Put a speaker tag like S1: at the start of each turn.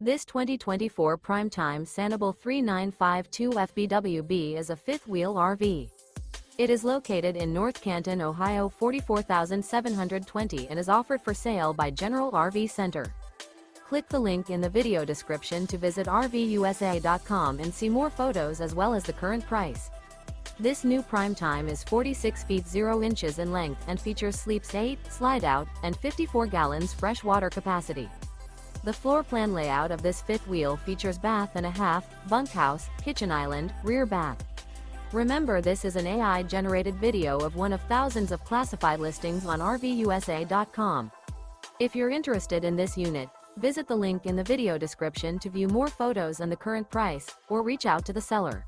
S1: This 2024 Prime Time Sanibel 3952 FBWB is a fifth-wheel RV. It is located in North Canton, Ohio 44,720 and is offered for sale by General RV Center. Click the link in the video description to visit RVUSA.com and see more photos as well as the current price. This new Prime Time is 46 feet 0 inches in length and features sleeps 8, Slideout, and 54 gallons fresh water capacity. The floor plan layout of this fifth wheel features bath and a half, bunkhouse, kitchen island, rear bath. Remember, this is an AI-generated video of one of thousands of classified listings on RVUSA.com. If you're interested in this unit, visit the link in the video description to view more photos and the current price, or reach out to the seller.